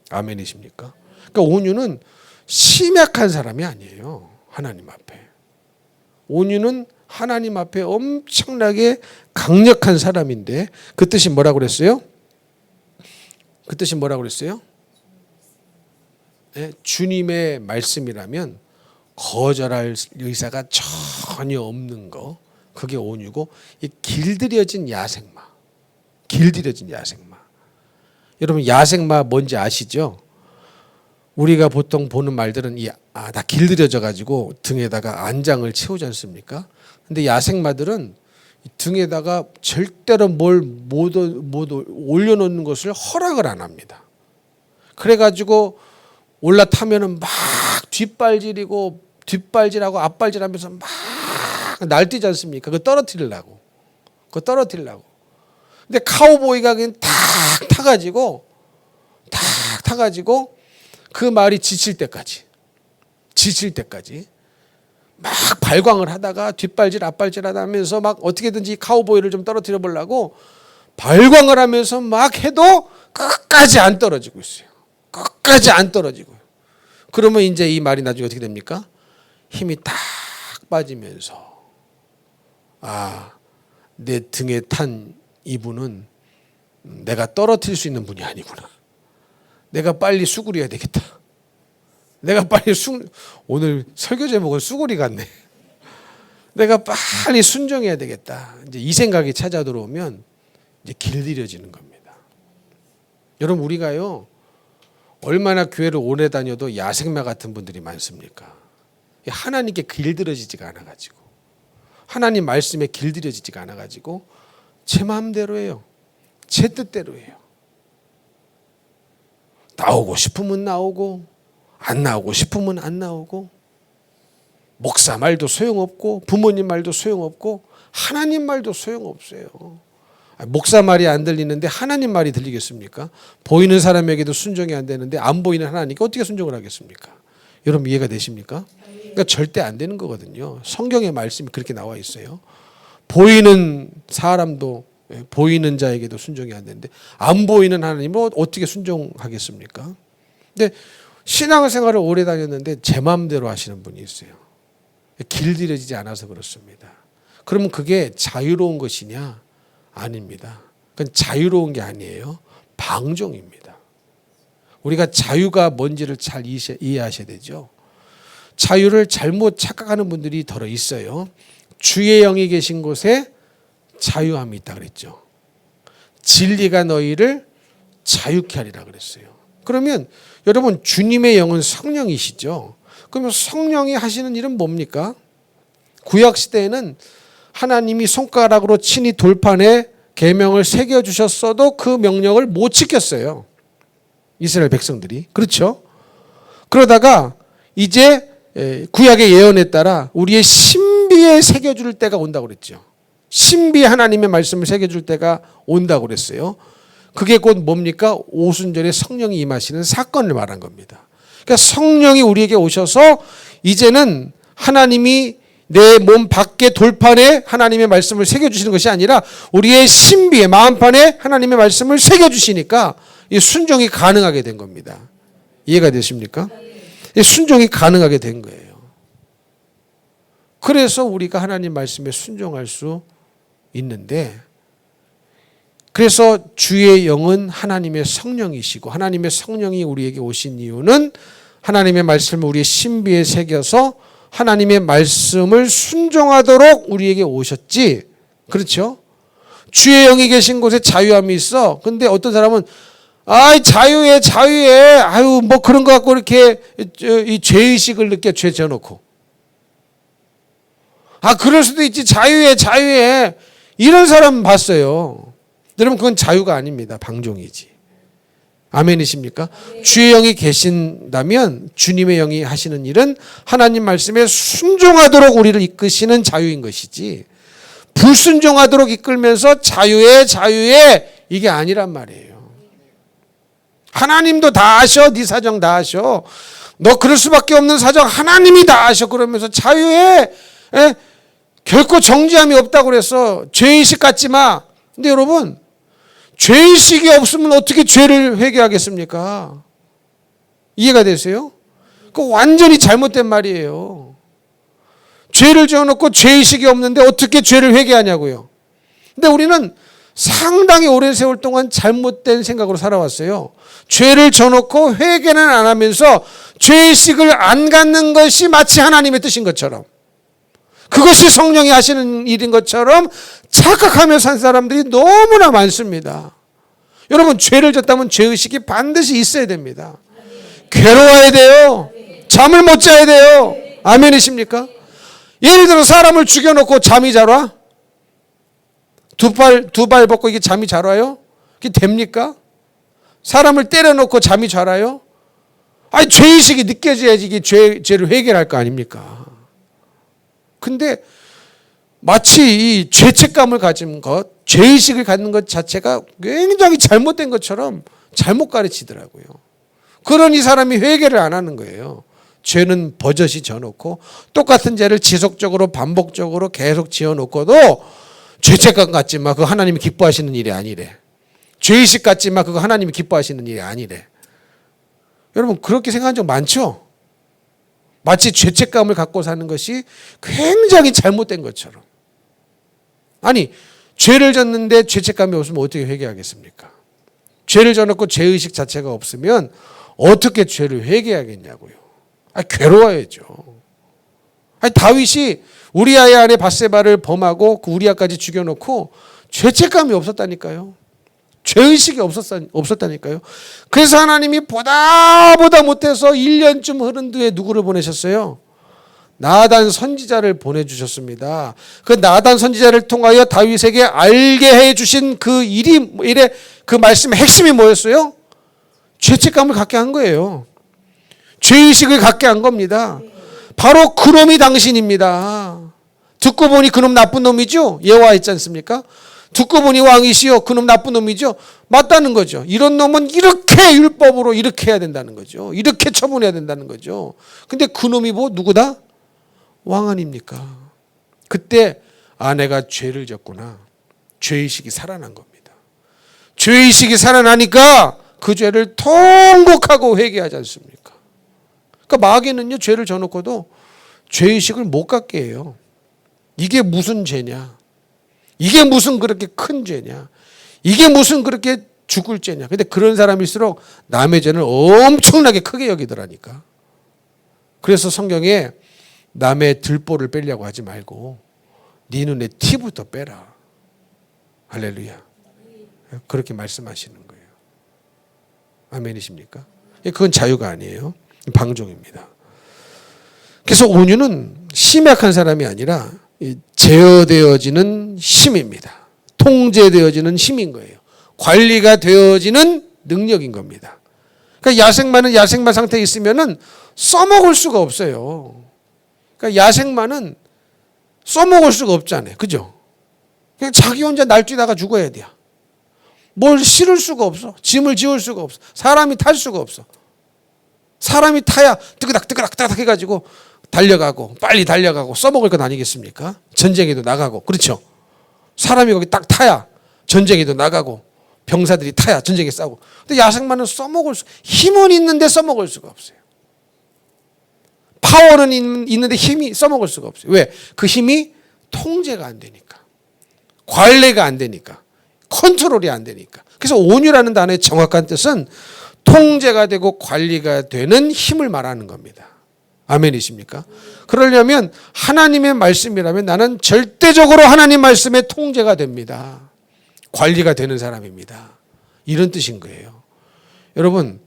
[SPEAKER 1] 아멘이십니까? 그러니까 온유는 심약한 사람이 아니에요. 하나님 앞에. 온유는 하나님 앞에 엄청나게 강력한 사람인데 그 뜻이 뭐라고 그랬어요? 그 뜻이 뭐라고 그랬어요? 네, 주님의 말씀이라면 거절할 의사가 전혀 없는 거, 그게 온유고, 이 길들여진 야생마. 여러분, 야생마 뭔지 아시죠? 우리가 보통 보는 말들은 다 길들여져 가지고 등에다가 안장을 채우지 않습니까? 근데 야생마들은 등에다가 절대로 뭘 못 올려놓는 것을 허락을 안 합니다. 그래가지고 올라타면은 막 뒷발질하고 앞발질하면서 막 날뛰지 않습니까? 그거 떨어뜨리려고. 근데 카우보이가 그냥 탁 타가지고 그 말이 지칠 때까지 막 발광을 하다가 뒷발질 앞발질 하면서 막 어떻게든지 카우보이를 좀 떨어뜨려 보려고 발광을 하면서 막 해도 끝까지 안 떨어지고 있어요. 그러면 이제 이 말이 나중에 어떻게 됩니까? 힘이 딱 빠지면서 내 등에 탄 이분은 내가 떨어뜨릴 수 있는 분이 아니구나. 내가 빨리 수구려야 되겠다. 오늘 설교 제목은 수구리 같네. 내가 빨리 순종해야 되겠다. 이제 이 생각이 찾아 들어오면 이제 길들여지는 겁니다. 여러분, 우리가요, 얼마나 교회를 오래 다녀도 야생마 같은 분들이 많습니까? 하나님께 길들여지지가 않아가지고, 하나님 말씀에 길들여지지가 않아가지고 제 마음대로 해요. 제 뜻대로 해요. 나오고 싶으면 나오고 안 나오고 싶으면 안 나오고, 목사 말도 소용없고 부모님 말도 소용없고 하나님 말도 소용없어요. 목사 말이 안 들리는데 하나님 말이 들리겠습니까? 보이는 사람에게도 순종이 안 되는데 안 보이는 하나님께 어떻게 순종을 하겠습니까? 여러분, 이해가 되십니까? 그러니까 절대 안 되는 거거든요. 성경의 말씀이 그렇게 나와 있어요. 보이는 사람도, 보이는 자에게도 순종이 안 되는데 안 보이는 하나님은 어떻게 순종하겠습니까? 근데 신앙생활을 오래 다녔는데 제 마음대로 하시는 분이 있어요. 길들여지지 않아서 그렇습니다. 그러면 그게 자유로운 것이냐? 아닙니다. 그건 자유로운 게 아니에요. 방종입니다. 우리가 자유가 뭔지를 잘 이해하셔야 되죠. 자유를 잘못 착각하는 분들이 더러 있어요. 주의 영이 계신 곳에 자유함이 있다 그랬죠. 진리가 너희를 자유케 하리라 그랬어요. 그러면 여러분, 주님의 영은 성령이시죠. 그러면 성령이 하시는 일은 뭡니까? 구약 시대에는 하나님이 손가락으로 친히 돌판에 계명을 새겨 주셨어도 그 명령을 못 지켰어요. 이스라엘 백성들이. 그렇죠? 그러다가 이제 구약의 예언에 따라 우리의 신비에 새겨 줄 때가 온다고 그랬죠. 신비의 하나님의 말씀을 새겨 줄 때가 온다고 그랬어요. 그게 곧 뭡니까? 오순절에 성령이 임하시는 사건을 말한 겁니다. 그러니까 성령이 우리에게 오셔서 이제는 하나님이 내 몸 밖의 돌판에 하나님의 말씀을 새겨주시는 것이 아니라 우리의 신비의 마음판에 하나님의 말씀을 새겨주시니까 이 순종이 가능하게 된 겁니다. 이해가 되십니까? 이 순종이 가능하게 된 거예요. 그래서 우리가 하나님 말씀에 순종할 수 있는데, 그래서 주의 영은 하나님의 성령이시고 하나님의 성령이 우리에게 오신 이유는 하나님의 말씀을 우리의 신비에 새겨서 하나님의 말씀을 순종하도록 우리에게 오셨지. 그렇죠? 주의 영이 계신 곳에 자유함이 있어. 근데 어떤 사람은 자유해 아유 뭐 그런 거 갖고 이렇게 이 죄의식을 느껴, 죄 져놓고. 그럴 수도 있지. 자유해 이런 사람 봤어요. 여러분 그건 자유가 아닙니다. 방종이지. 아멘이십니까? 주의 영이 계신다면 주님의 영이 하시는 일은 하나님 말씀에 순종하도록 우리를 이끄시는 자유인 것이지, 불순종하도록 이끌면서 자유해 이게 아니란 말이에요. 하나님도 다 아셔. 네 사정 다 아셔. 너 그럴 수밖에 없는 사정 하나님이 다 아셔. 그러면서 자유해. 결코 정죄함이 없다고 그래서 죄의식 갖지 마. 근데 여러분, 죄의식이 없으면 어떻게 죄를 회개하겠습니까? 이해가 되세요? 그거 완전히 잘못된 말이에요. 죄를 지어놓고 죄의식이 없는데 어떻게 죄를 회개하냐고요. 근데 우리는 상당히 오랜 세월 동안 잘못된 생각으로 살아왔어요. 죄를 져놓고 회개는 안 하면서 죄의식을 안 갖는 것이 마치 하나님의 뜻인 것처럼, 그것이 성령이 하시는 일인 것처럼 착각하며 산 사람들이 너무나 많습니다. 여러분, 죄를 졌다면 죄의식이 반드시 있어야 됩니다. 괴로워야 돼요. 잠을 못 자야 돼요. 아멘이십니까? 예를 들어 사람을 죽여놓고 잠이 잘 와? 두 발 벗고 이게 잠이 잘 와요? 그게 됩니까? 사람을 때려놓고 잠이 잘 와요? 죄의식이 느껴져야지 이게 죄를 해결할 거 아닙니까? 근데 마치 이 죄책감을 가진 것, 죄의식을 갖는 것 자체가 굉장히 잘못된 것처럼 잘못 가르치더라고요. 그러니 사람이 회개를 안 하는 거예요. 죄는 버젓이 져놓고 똑같은 죄를 지속적으로 반복적으로 계속 지어놓고도 죄책감 갖지 마. 그거 하나님이 기뻐하시는 일이 아니래. 죄의식 갖지 마. 그거 하나님이 기뻐하시는 일이 아니래. 여러분 그렇게 생각한 적 많죠? 마치 죄책감을 갖고 사는 것이 굉장히 잘못된 것처럼. 아니, 죄를 졌는데 죄책감이 없으면 어떻게 회개하겠습니까? 죄를 져놓고 죄의식 자체가 없으면 어떻게 죄를 회개하겠냐고요. 괴로워야죠. 다윗이 우리아의 아내 밧세바를 범하고 그 우리아까지 죽여놓고 죄책감이 없었다니까요. 죄의식이 없었다니까요. 그래서 하나님이 보다 못해서 1년쯤 흐른 뒤에 누구를 보내셨어요? 나단 선지자를 보내주셨습니다. 그 나단 선지자를 통하여 다윗에게 알게 해주신 그 일의 그 말씀의 핵심이 뭐였어요? 죄책감을 갖게 한 거예요. 죄의식을 갖게 한 겁니다. 바로 그놈이 당신입니다. 듣고 보니 그놈 나쁜 놈이죠? 예화했지 않습니까? 듣고 보니 왕이시여 그놈 나쁜 놈이죠? 맞다는 거죠. 이런 놈은 이렇게 율법으로 이렇게 해야 된다는 거죠. 이렇게 처분해야 된다는 거죠. 근데 그놈이 누구다? 왕 아닙니까? 그때 내가 죄를 졌구나. 죄의식이 살아난 겁니다. 죄의식이 살아나니까 그 죄를 통곡하고 회개하지 않습니까? 그러니까 마귀는요, 죄를 져놓고도 죄의식을 못 갖게 해요. 이게 무슨 죄냐? 이게 무슨 그렇게 큰 죄냐? 이게 무슨 그렇게 죽을 죄냐? 근데 그런 사람일수록 남의 죄는 엄청나게 크게 여기더라니까. 그래서 성경에 남의 들보를 빼려고 하지 말고 네 눈에 티부터 빼라. 할렐루야. 그렇게 말씀하시는 거예요. 아멘이십니까? 그건 자유가 아니에요. 방종입니다. 그래서 온유는 심약한 사람이 아니라 제어되어지는 힘입니다. 통제되어지는 힘인 거예요. 관리가 되어지는 능력인 겁니다. 그러니까 야생마는 야생마 상태에 있으면은 써먹을 수가 없어요. 그러니까 야생마는 써먹을 수가 없잖아요. 그죠? 그냥 자기 혼자 날뛰다가 죽어야 돼요. 뭘 실을 수가 없어. 짐을 지울 수가 없어. 사람이 탈 수가 없어. 사람이 타야 뜨그닥 해가지고 달려가고 빨리 달려가고 써먹을 것 아니겠습니까? 전쟁에도 나가고 그렇죠. 사람이 거기 딱 타야 전쟁에도 나가고 병사들이 타야 전쟁에 싸우고. 근데 야생마는 힘은 있는데 써먹을 수가 없어요. 파워는 있는데 힘이 써먹을 수가 없어요. 왜? 그 힘이 통제가 안 되니까. 관리가 안 되니까. 컨트롤이 안 되니까. 그래서 온유라는 단어의 정확한 뜻은 통제가 되고 관리가 되는 힘을 말하는 겁니다. 아멘이십니까? 그러려면 하나님의 말씀이라면 나는 절대적으로 하나님 말씀에 통제가 됩니다. 관리가 되는 사람입니다. 이런 뜻인 거예요. 여러분,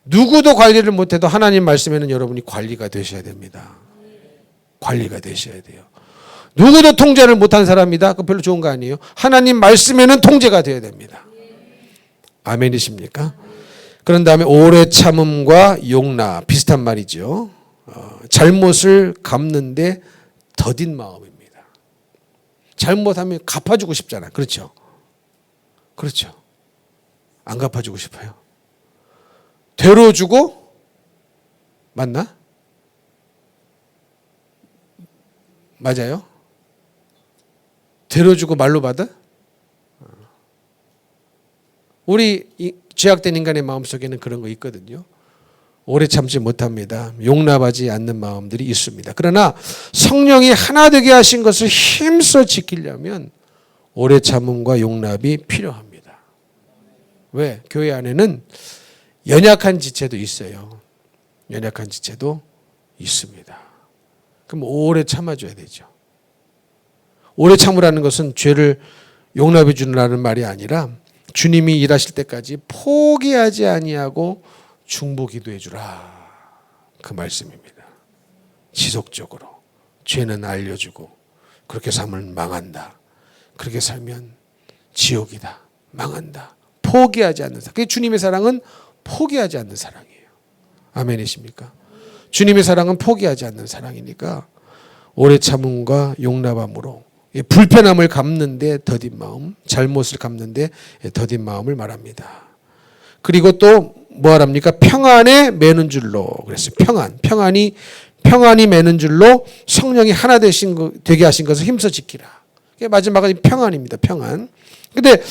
[SPEAKER 1] 누구도 관리를 못해도 하나님 말씀에는 여러분이 관리가 되셔야 됩니다. 관리가 되셔야 돼요. 누구도 통제를 못한 사람이다? 그거 별로 좋은 거 아니에요. 하나님 말씀에는 통제가 되어야 됩니다. 아멘이십니까? 그런 다음에 오래 참음과 용납 비슷한 말이죠. 잘못을 갚는데 더딘 마음입니다. 잘못하면 갚아주고 싶잖아. 그렇죠? 그렇죠. 안 갚아주고 싶어요. 되로 주고 맞나? 맞아요? 되로 주고 말로 받아? 우리 죄악된 인간의 마음속에는 그런 거 있거든요. 오래 참지 못합니다. 용납하지 않는 마음들이 있습니다. 그러나 성령이 하나 되게 하신 것을 힘써 지키려면 오래 참음과 용납이 필요합니다. 왜? 교회 안에는 연약한 지체도 있어요. 연약한 지체도 있습니다. 그럼 오래 참아줘야 되죠. 오래 참으라는 것은 죄를 용납해 주라는 말이 아니라 주님이 일하실 때까지 포기하지 아니하고 중보 기도해 주라. 그 말씀입니다. 지속적으로 죄는 알려주고 그렇게 살면 망한다. 그렇게 살면 지옥이다. 망한다. 포기하지 않는 사랑. 그게 주님의 사랑은 포기하지 않는 사랑이에요. 아멘이십니까? 주님의 사랑은 포기하지 않는 사랑이니까 오래 참음과 용납함으로 불편함을 갚는데 더딘 마음, 잘못을 갚는데 더딘 마음을 말합니다. 그리고 또 뭐랍니까? 평안에 매는 줄로 그랬어요. 평안이 매는 줄로 성령이 하나 되게 하신 것을 힘써 지키라. 마지막은 평안입니다. 평안. 근데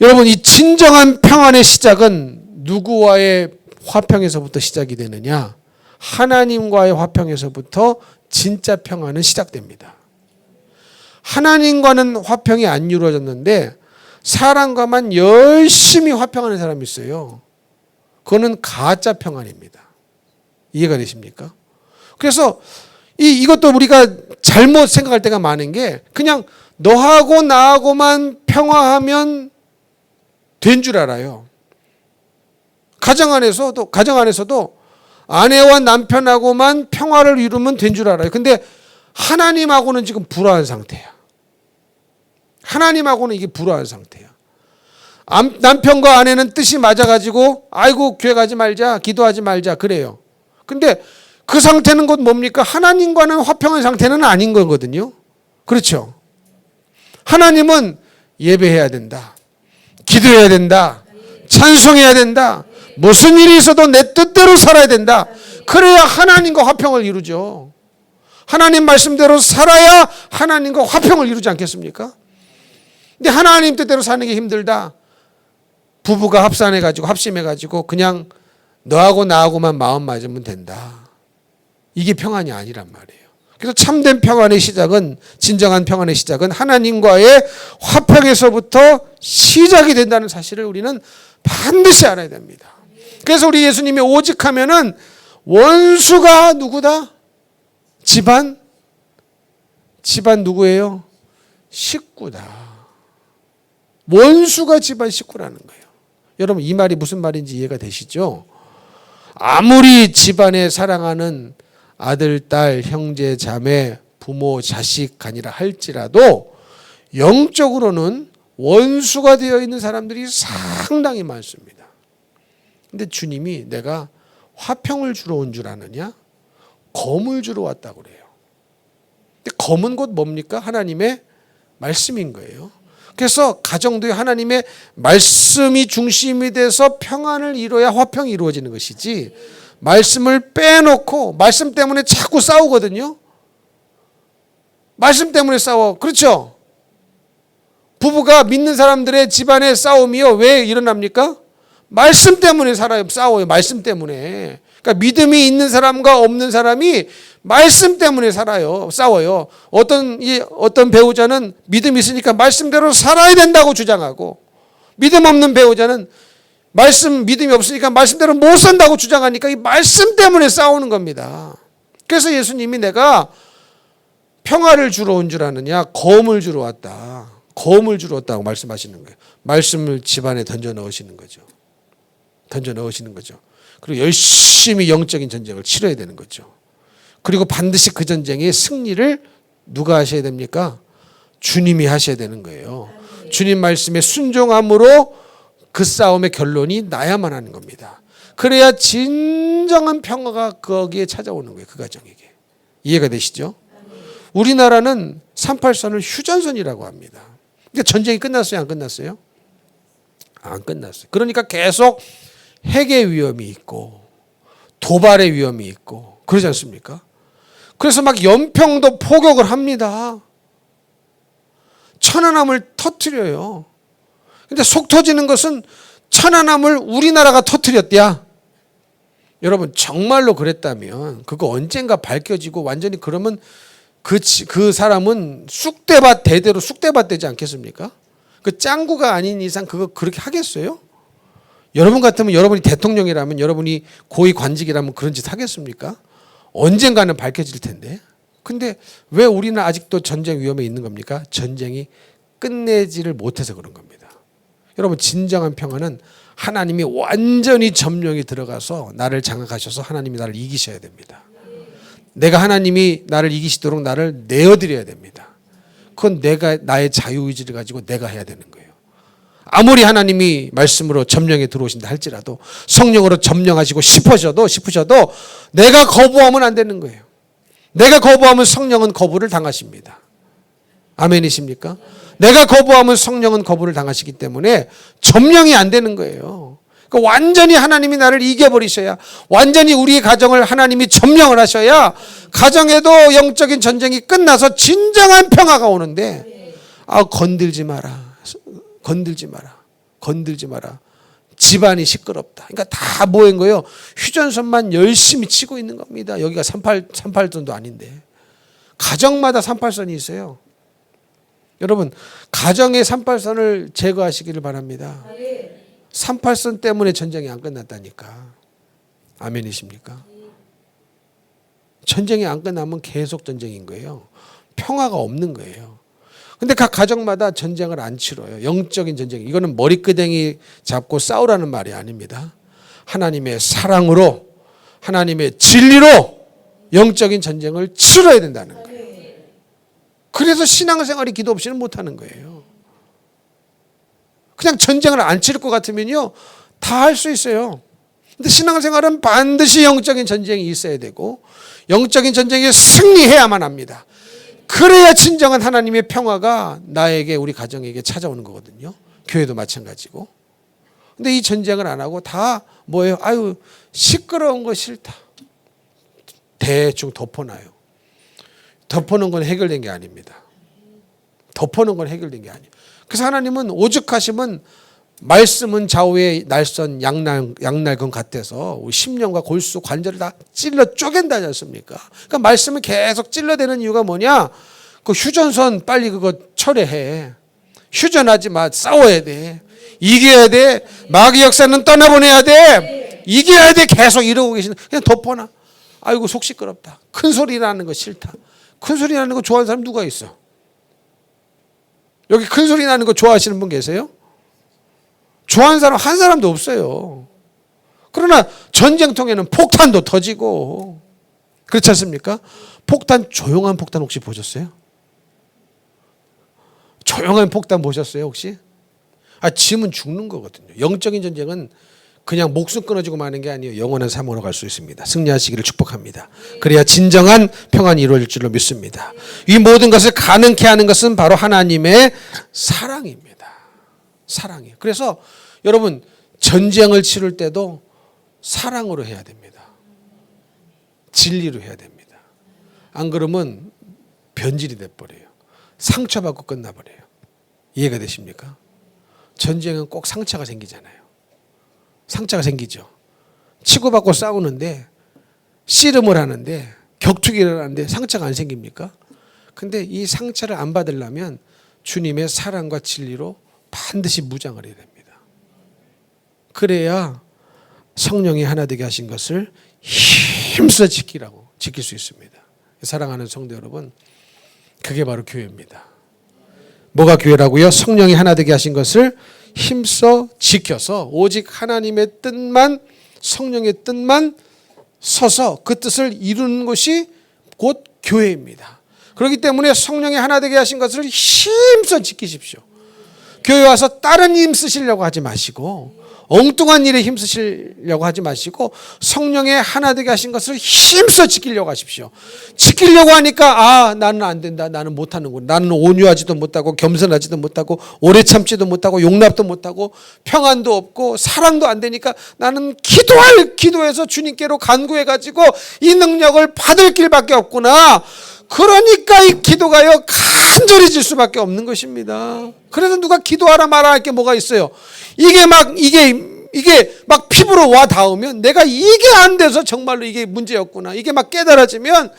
[SPEAKER 1] 여러분 이 진정한 평안의 시작은 누구와의 화평에서부터 시작이 되느냐? 하나님과의 화평에서부터 진짜 평안은 시작됩니다. 하나님과는 화평이 안 이루어졌는데 사람과만 열심히 화평하는 사람이 있어요. 그거는 가짜 평안입니다. 이해가 되십니까? 그래서 이것도 우리가 잘못 생각할 때가 많은 게 그냥 너하고 나하고만 평화하면 된 줄 알아요. 가정 안에서도 아내와 남편하고만 평화를 이루면 된 줄 알아요. 근데 하나님하고는 지금 불화한 상태야. 하나님하고는 이게 불화한 상태야. 남편과 아내는 뜻이 맞아가지고 아이고 교회 가지 말자, 기도하지 말자 그래요. 근데 그 상태는 곧 뭡니까? 하나님과는 화평한 상태는 아닌 거거든요. 그렇죠? 하나님은 예배해야 된다. 기도해야 된다. 찬송해야 된다. 무슨 일이 있어도 내 뜻대로 살아야 된다. 그래야 하나님과 화평을 이루죠. 하나님 말씀대로 살아야 하나님과 화평을 이루지 않겠습니까? 근데 하나님 뜻대로 사는 게 힘들다. 부부가 합심해가지고 그냥 너하고 나하고만 마음 맞으면 된다. 이게 평안이 아니란 말이에요. 그래서 참된 평안의 시작은, 진정한 평안의 시작은 하나님과의 화평에서부터 시작이 된다는 사실을 우리는 반드시 알아야 됩니다. 그래서 우리 예수님이 오직 하면은 원수가 누구다? 집안 누구예요? 식구다. 원수가 집안 식구라는 거예요. 여러분 이 말이 무슨 말인지 이해가 되시죠? 아무리 집안에 사랑하는 아들, 딸, 형제, 자매, 부모, 자식 아니라 할지라도 영적으로는 원수가 되어 있는 사람들이 상당히 많습니다. 근데 주님이 내가 화평을 주러 온 줄 아느냐? 검을 주러 왔다고 그래요. 근데 검은 곧 뭡니까? 하나님의 말씀인 거예요. 그래서 가정도 하나님의 말씀이 중심이 돼서 평안을 이루어야 화평이 이루어지는 것이지 말씀을 빼놓고 말씀 때문에 자꾸 싸우거든요. 말씀 때문에 싸워. 그렇죠? 부부가 믿는 사람들의 집안의 싸움이요. 왜 일어납니까? 말씀 때문에 싸워요. 말씀 때문에. 그러니까 믿음이 있는 사람과 없는 사람이 말씀 때문에 싸워요. 어떤 배우자는 믿음이 있으니까 말씀대로 살아야 된다고 주장하고, 믿음 없는 배우자는 믿음이 없으니까 말씀대로 못 산다고 주장하니까 이 말씀 때문에 싸우는 겁니다. 그래서 예수님이 내가 평화를 주러 온 줄 아느냐? 검을 주러 왔다. 검을 주러 왔다고 말씀하시는 거예요. 말씀을 집안에 던져 넣으시는 거죠. 그리고 열심히 영적인 전쟁을 치러야 되는 거죠. 그리고 반드시 그 전쟁의 승리를 누가 하셔야 됩니까? 주님이 하셔야 되는 거예요. 주님 말씀에 순종함으로 그 싸움의 결론이 나야만 하는 겁니다. 그래야 진정한 평화가 거기에 찾아오는 거예요. 그 가정에게. 이해가 되시죠? 우리나라는 38선을 휴전선이라고 합니다. 그러니까 전쟁이 끝났어요? 안 끝났어요? 안 끝났어요. 그러니까 계속 핵의 위험이 있고 도발의 위험이 있고 그러지 않습니까? 그래서 막 연평도 포격을 합니다. 천안함을 터뜨려요. 근데 속 터지는 것은 천안함을 우리나라가 터뜨렸대야. 여러분 정말로 그랬다면 그거 언젠가 밝혀지고 완전히 그러면 그 사람은 대대로 쑥대밭 되지 않겠습니까? 그 짱구가 아닌 이상 그거 그렇게 하겠어요? 여러분 같으면 여러분이 대통령이라면 여러분이 고위 관직이라면 그런 짓 하겠습니까? 언젠가는 밝혀질 텐데. 근데 왜 우리는 아직도 전쟁 위험에 있는 겁니까? 전쟁이 끝내지를 못해서 그런 겁니다. 여러분 진정한 평화는 하나님이 완전히 점령이 들어가서 나를 장악하셔서 하나님이 나를 이기셔야 됩니다. 내가 하나님이 나를 이기시도록 나를 내어드려야 됩니다. 그건 나의 자유의지를 가지고 내가 해야 되는 거예요. 아무리 하나님이 말씀으로 점령에 들어오신다 할지라도 성령으로 점령하시고 싶으셔도 내가 거부하면 안 되는 거예요. 내가 거부하면 성령은 거부를 당하십니다. 아멘이십니까? 내가 거부하면 성령은 거부를 당하시기 때문에 점령이 안 되는 거예요. 그러니까 완전히 하나님이 나를 이겨버리셔야, 완전히 우리 가정을 하나님이 점령을 하셔야 가정에도 영적인 전쟁이 끝나서 진정한 평화가 오는데, 건들지 마라. 집안이 시끄럽다. 그러니까 다 뭐인 거예요? 휴전선만 열심히 치고 있는 겁니다. 여기가 38선도 아닌데. 가정마다 38선이 있어요. 여러분, 가정의 38선을 제거하시기를 바랍니다. 38선 때문에 전쟁이 안 끝났다니까. 아멘이십니까? 전쟁이 안 끝나면 계속 전쟁인 거예요. 평화가 없는 거예요. 근데 각 가정마다 전쟁을 안 치러요. 영적인 전쟁. 이거는 머리끄댕이 잡고 싸우라는 말이 아닙니다. 하나님의 사랑으로, 하나님의 진리로 영적인 전쟁을 치러야 된다는 거예요. 그래서 신앙생활이 기도 없이는 못하는 거예요. 그냥 전쟁을 안 치를 것 같으면요, 다 할 수 있어요. 근데 신앙생활은 반드시 영적인 전쟁이 있어야 되고 영적인 전쟁에 승리해야만 합니다. 그래야 진정한 하나님의 평화가 나에게, 우리 가정에게 찾아오는 거거든요. 교회도 마찬가지고. 근데 이 전쟁을 안 하고 다 뭐예요? 아유, 시끄러운 거 싫다. 대충 덮어놔요. 덮어놓은 건 해결된 게 아닙니다. 덮어놓은 건 해결된 게 아니에요. 그래서 하나님은 오죽하시면 말씀은 좌우의 날선 양날건 같아서 심령과 골수 관절을 다 찔러 쪼갠다지 않습니까? 그러니까 말씀은 계속 찔러대는 이유가 뭐냐? 그 휴전선 빨리 그거 철회해. 휴전하지 마. 싸워야 돼. 이겨야 돼. 마귀 역사는 떠나보내야 돼. 이겨야 돼. 계속 이러고 계시는. 그냥 덮어놔. 아이고 속 시끄럽다. 큰 소리 나는 거 싫다. 큰 소리 나는 거 좋아하는 사람 누가 있어? 여기 큰 소리 나는 거 좋아하시는 분 계세요? 좋아하는 사람 한 사람도 없어요. 그러나 전쟁통에는 폭탄도 터지고 그렇지 않습니까? 조용한 폭탄 혹시 보셨어요? 조용한 폭탄 보셨어요 혹시? 지면 죽는 거거든요. 영적인 전쟁은 그냥 목숨 끊어지고 마는 게 아니에요. 영원한 삶으로 갈 수 있습니다. 승리하시기를 축복합니다. 그래야 진정한 평안이 이루어질 줄로 믿습니다. 이 모든 것을 가능케 하는 것은 바로 하나님의 사랑입니다. 사랑이에요. 그래서 여러분 전쟁을 치를 때도 사랑으로 해야 됩니다. 진리로 해야 됩니다. 안 그러면 변질이 돼버려요. 상처받고 끝나버려요. 이해가 되십니까? 전쟁은 꼭 상처가 생기잖아요. 상처가 생기죠. 치고받고 싸우는데 씨름을 하는데 격투기를 하는데 상처가 안 생깁니까? 근데 이 상처를 안 받으려면 주님의 사랑과 진리로 반드시 무장을 해야 됩니다. 그래야 성령이 하나 되게 하신 것을 힘써 지킬 수 있습니다. 사랑하는 성도 여러분, 그게 바로 교회입니다. 뭐가 교회라고요? 성령이 하나 되게 하신 것을 힘써 지켜서 오직 하나님의 뜻만, 성령의 뜻만 서서 그 뜻을 이루는 것이 곧 교회입니다. 그렇기 때문에 성령이 하나 되게 하신 것을 힘써 지키십시오. 교회 와서 다른 힘 쓰시려고 하지 마시고 엉뚱한 일에 힘쓰시려고 하지 마시고 성령의 하나 되게 하신 것을 힘써 지키려고 하십시오. 지키려고 하니까 나는 안 된다. 나는 못하는구나. 나는 온유하지도 못하고 겸손하지도 못하고 오래 참지도 못하고 용납도 못하고 평안도 없고 사랑도 안 되니까 나는 기도해서 주님께로 간구해가지고 이 능력을 받을 길밖에 없구나. 그러니까 이 기도가요 간절해질 수밖에 없는 것입니다. 그래서 누가 기도하라 말아 할 게 뭐가 있어요? 이게 막 피부로 와 닿으면 내가 이게 안 돼서 정말로 이게 문제였구나. 이게 막 깨달아지면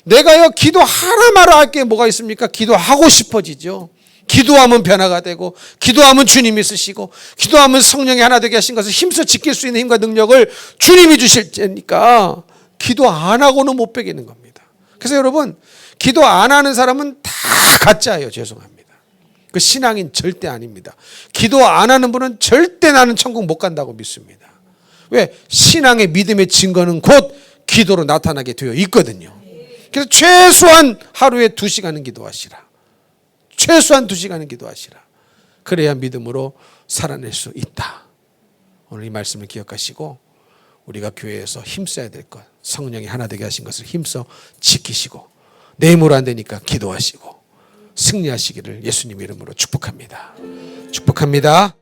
[SPEAKER 1] 내가요 기도하라 말아 할 게 뭐가 있습니까? 기도하고 싶어지죠. 기도하면 변화가 되고 기도하면 주님이 쓰시고 기도하면 성령이 하나 되게 하신 것을 힘써 지킬 수 있는 힘과 능력을 주님이 주실 테니까 기도 안 하고는 못 베기는 겁니다. 그래서 여러분 기도 안 하는 사람은 다 가짜예요. 죄송합니다. 그 신앙인 절대 아닙니다. 기도 안 하는 분은 절대 나는 천국 못 간다고 믿습니다. 왜? 신앙의 믿음의 증거는 곧 기도로 나타나게 되어 있거든요. 그래서 최소한 하루에 2시간은 기도하시라. 최소한 2시간은 기도하시라. 그래야 믿음으로 살아낼 수 있다. 오늘 이 말씀을 기억하시고 우리가 교회에서 힘써야 될 것, 성령이 하나 되게 하신 것을 힘써 지키시고 내 힘으로 안 되니까 기도하시고 승리하시기를 예수님 이름으로 축복합니다. 축복합니다.